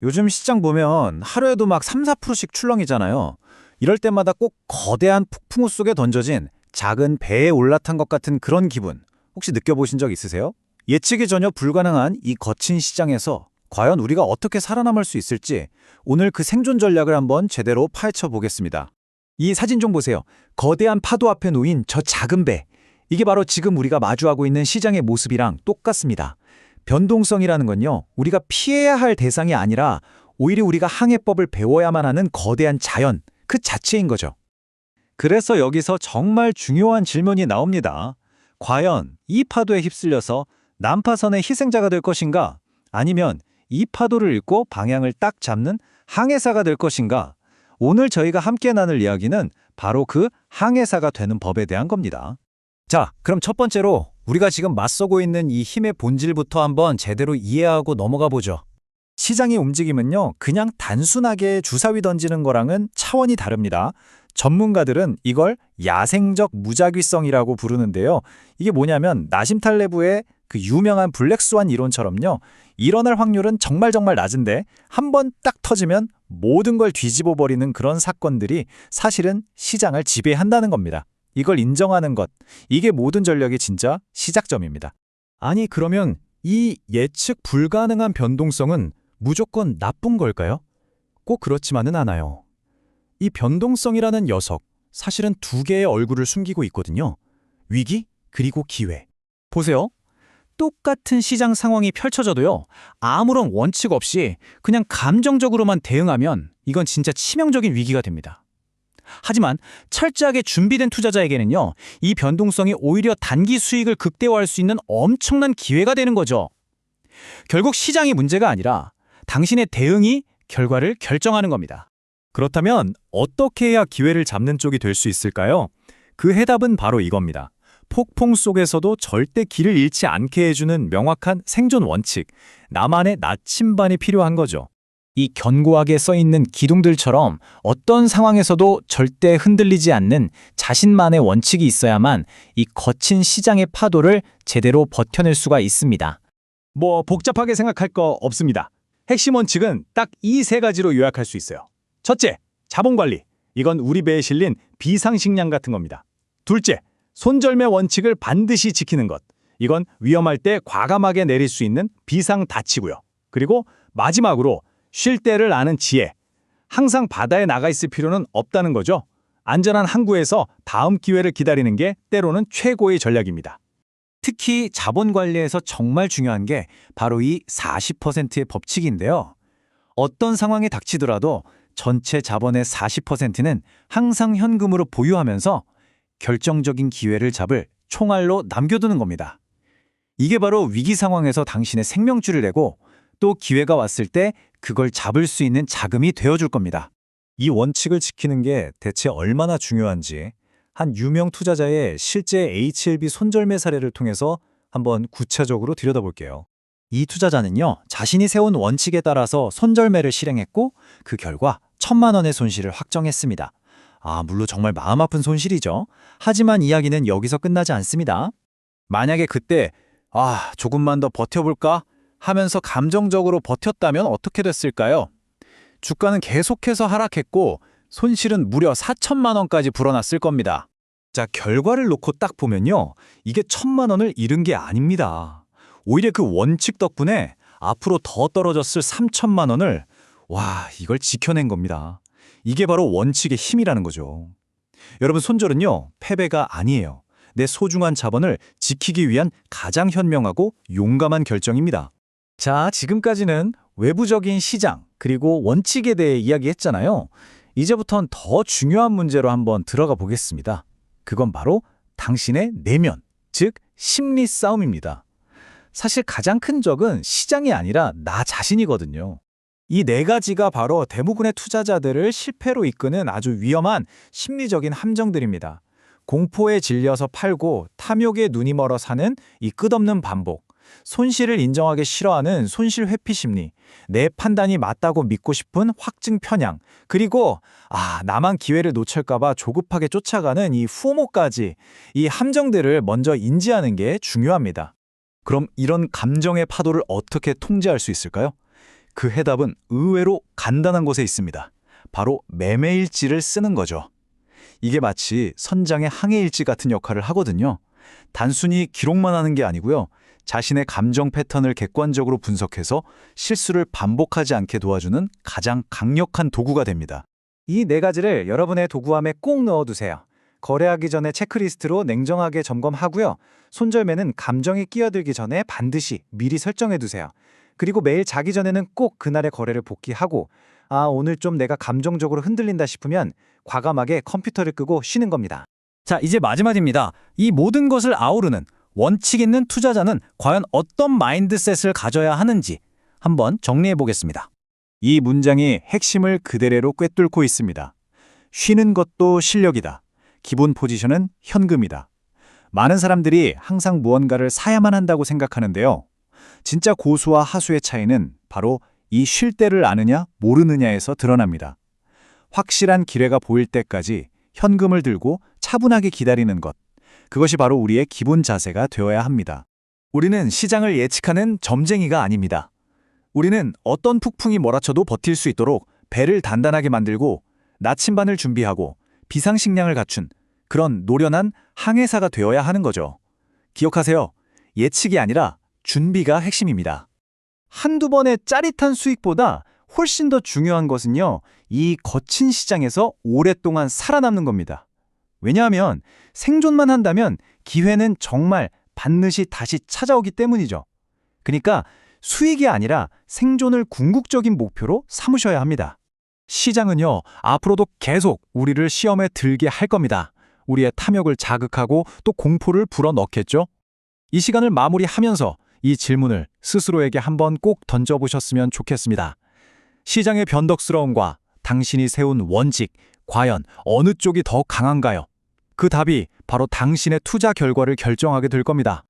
요즘 시장 보면 하루에도 막 3, 4%씩 출렁이잖아요. 이럴 때마다 꼭 거대한 폭풍우 속에 던져진 작은 배에 올라탄 것 같은 그런 기분, 혹시 느껴보신 적 있으세요? 예측이 전혀 불가능한 이 거친 시장에서 과연 우리가 어떻게 살아남을 수 있을지 오늘 그 생존 전략을 한번 제대로 파헤쳐 보겠습니다. 이 사진 좀 보세요. 거대한 파도 앞에 놓인 저 작은 배. 이게 바로 지금 우리가 마주하고 있는 시장의 모습이랑 똑같습니다. 변동성이라는 건요, 우리가 피해야 할 대상이 아니라 오히려 우리가 항해법을 배워야만 하는 거대한 자연, 그 자체인 거죠. 그래서 여기서 정말 중요한 질문이 나옵니다. 과연 이 파도에 휩쓸려서 난파선의 희생자가 될 것인가? 아니면 이 파도를 읽고 방향을 딱 잡는 항해사가 될 것인가? 오늘 저희가 함께 나눌 이야기는 바로 그 항해사가 되는 법에 대한 겁니다. 자, 그럼 첫 번째로 우리가 지금 맞서고 있는 이 힘의 본질부터 한번 제대로 이해하고 넘어가 보죠. 시장의 움직임은요, 그냥 단순하게 주사위 던지는 거랑은 차원이 다릅니다. 전문가들은 이걸 야생적 무작위성이라고 부르는데요. 이게 뭐냐면 나심탈레부의 그 유명한 블랙스완 이론처럼요. 일어날 확률은 정말 낮은데 한 번 딱 터지면 모든 걸 뒤집어 버리는 그런 사건들이 사실은 시장을 지배한다는 겁니다. 이걸 인정하는 것, 이게 모든 전략의 진짜 시작점입니다. 아니, 그러면 이 예측 불가능한 변동성은 무조건 나쁜 걸까요? 꼭 그렇지만은 않아요. 이 변동성이라는 녀석, 사실은 두 개의 얼굴을 숨기고 있거든요. 위기, 그리고 기회. 보세요. 똑같은 시장 상황이 펼쳐져도요, 아무런 원칙 없이 그냥 감정적으로만 대응하면 이건 진짜 치명적인 위기가 됩니다. 하지만 철저하게 준비된 투자자에게는요, 이 변동성이 오히려 단기 수익을 극대화할 수 있는 엄청난 기회가 되는 거죠. 결국 시장이 문제가 아니라 당신의 대응이 결과를 결정하는 겁니다. 그렇다면 어떻게 해야 기회를 잡는 쪽이 될 수 있을까요? 그 해답은 바로 이겁니다. 폭풍 속에서도 절대 길을 잃지 않게 해주는 명확한 생존 원칙, 나만의 나침반이 필요한 거죠. 이 견고하게 써있는 기둥들처럼 어떤 상황에서도 절대 흔들리지 않는 자신만의 원칙이 있어야만 이 거친 시장의 파도를 제대로 버텨낼 수가 있습니다. 뭐 복잡하게 생각할 거 없습니다. 핵심 원칙은 딱 이 세 가지로 요약할 수 있어요. 첫째, 자본관리. 이건 우리 배에 실린 비상식량 같은 겁니다. 둘째, 손절매 원칙을 반드시 지키는 것. 이건 위험할 때 과감하게 내릴 수 있는 비상다치고요. 그리고 마지막으로 쉴 때를 아는 지혜. 항상 바다에 나가 있을 필요는 없다는 거죠. 안전한 항구에서 다음 기회를 기다리는 게 때로는 최고의 전략입니다. 특히 자본 관리에서 정말 중요한 게 바로 이 40%의 법칙인데요. 어떤 상황이 닥치더라도 전체 자본의 40%는 항상 현금으로 보유하면서 결정적인 기회를 잡을 총알로 남겨두는 겁니다. 이게 바로 위기 상황에서 당신의 생명줄을 내고 또 기회가 왔을 때 그걸 잡을 수 있는 자금이 되어줄 겁니다. 이 원칙을 지키는 게 대체 얼마나 중요한지 한 유명 투자자의 실제 HLB 손절매 사례를 통해서 한번 구체적으로 들여다볼게요. 이 투자자는요, 자신이 세운 원칙에 따라서 손절매를 실행했고 그 결과 1,000만 원의 손실을 확정했습니다. 물론 정말 마음 아픈 손실이죠. 하지만 이야기는 여기서 끝나지 않습니다. 만약에 그때 조금만 더 버텨볼까 하면서 감정적으로 버텼다면 어떻게 됐을까요? 주가는 계속해서 하락했고 손실은 무려 4천만 원까지 불어났을 겁니다. 자, 결과를 놓고 딱 보면요, 이게 1,000만 원을 잃은 게 아닙니다. 오히려 그 원칙 덕분에 앞으로 더 떨어졌을 3천만 원을 이걸 지켜낸 겁니다. 이게 바로 원칙의 힘이라는 거죠. 여러분, 손절은요, 패배가 아니에요. 내 소중한 자본을 지키기 위한 가장 현명하고 용감한 결정입니다. 자, 지금까지는 외부적인 시장 그리고 원칙에 대해 이야기했잖아요. 이제부턴 더 중요한 문제로 한번 들어가 보겠습니다. 그건 바로 당신의 내면, 즉 심리 싸움입니다. 사실 가장 큰 적은 시장이 아니라 나 자신이거든요. 이 네 가지가 바로 대부분의 투자자들을 실패로 이끄는 아주 위험한 심리적인 함정들입니다. 공포에 질려서 팔고 탐욕에 눈이 멀어 사는 이 끝없는 반복, 손실을 인정하기 싫어하는 손실 회피 심리, 내 판단이 맞다고 믿고 싶은 확증 편향, 그리고 나만 기회를 놓칠까봐 조급하게 쫓아가는 이 후모까지, 이 함정들을 먼저 인지하는 게 중요합니다. 그럼 이런 감정의 파도를 어떻게 통제할 수 있을까요? 그 해답은 의외로 간단한 곳에 있습니다. 바로 매매일지를 쓰는 거죠. 이게 마치 선장의 항해일지 같은 역할을 하거든요. 단순히 기록만 하는 게 아니고요. 자신의 감정 패턴을 객관적으로 분석해서 실수를 반복하지 않게 도와주는 가장 강력한 도구가 됩니다. 이 네 가지를 여러분의 도구함에 꼭 넣어두세요. 거래하기 전에 체크리스트로 냉정하게 점검하고요. 손절매는 감정이 끼어들기 전에 반드시 미리 설정해두세요. 그리고 매일 자기 전에는 꼭 그날의 거래를 복귀하고 오늘 좀 내가 감정적으로 흔들린다 싶으면 과감하게 컴퓨터를 끄고 쉬는 겁니다. 자, 이제 마지막입니다. 이 모든 것을 아우르는 원칙 있는 투자자는 과연 어떤 마인드셋을 가져야 하는지 한번 정리해 보겠습니다. 이 문장이 핵심을 그대로 꿰뚫고 있습니다. 쉬는 것도 실력이다. 기본 포지션은 현금이다. 많은 사람들이 항상 무언가를 사야만 한다고 생각하는데요. 진짜 고수와 하수의 차이는 바로 이 쉴 때를 아느냐 모르느냐에서 드러납니다. 확실한 기회가 보일 때까지 현금을 들고 차분하게 기다리는 것. 그것이 바로 우리의 기본 자세가 되어야 합니다. 우리는 시장을 예측하는 점쟁이가 아닙니다. 우리는 어떤 폭풍이 몰아쳐도 버틸 수 있도록 배를 단단하게 만들고 나침반을 준비하고 비상식량을 갖춘 그런 노련한 항해사가 되어야 하는 거죠. 기억하세요. 예측이 아니라 준비가 핵심입니다. 한두 번의 짜릿한 수익보다 훨씬 더 중요한 것은요, 이 거친 시장에서 오랫동안 살아남는 겁니다. 왜냐하면 생존만 한다면 기회는 정말 반드시 다시 찾아오기 때문이죠. 그러니까 수익이 아니라 생존을 궁극적인 목표로 삼으셔야 합니다. 시장은요, 앞으로도 계속 우리를 시험에 들게 할 겁니다. 우리의 탐욕을 자극하고 또 공포를 불어넣겠죠? 이 시간을 마무리하면서 이 질문을 스스로에게 한번 꼭 던져보셨으면 좋겠습니다. 시장의 변덕스러움과 당신이 세운 원칙, 과연 어느 쪽이 더 강한가요? 그 답이 바로 당신의 투자 결과를 결정하게 될 겁니다.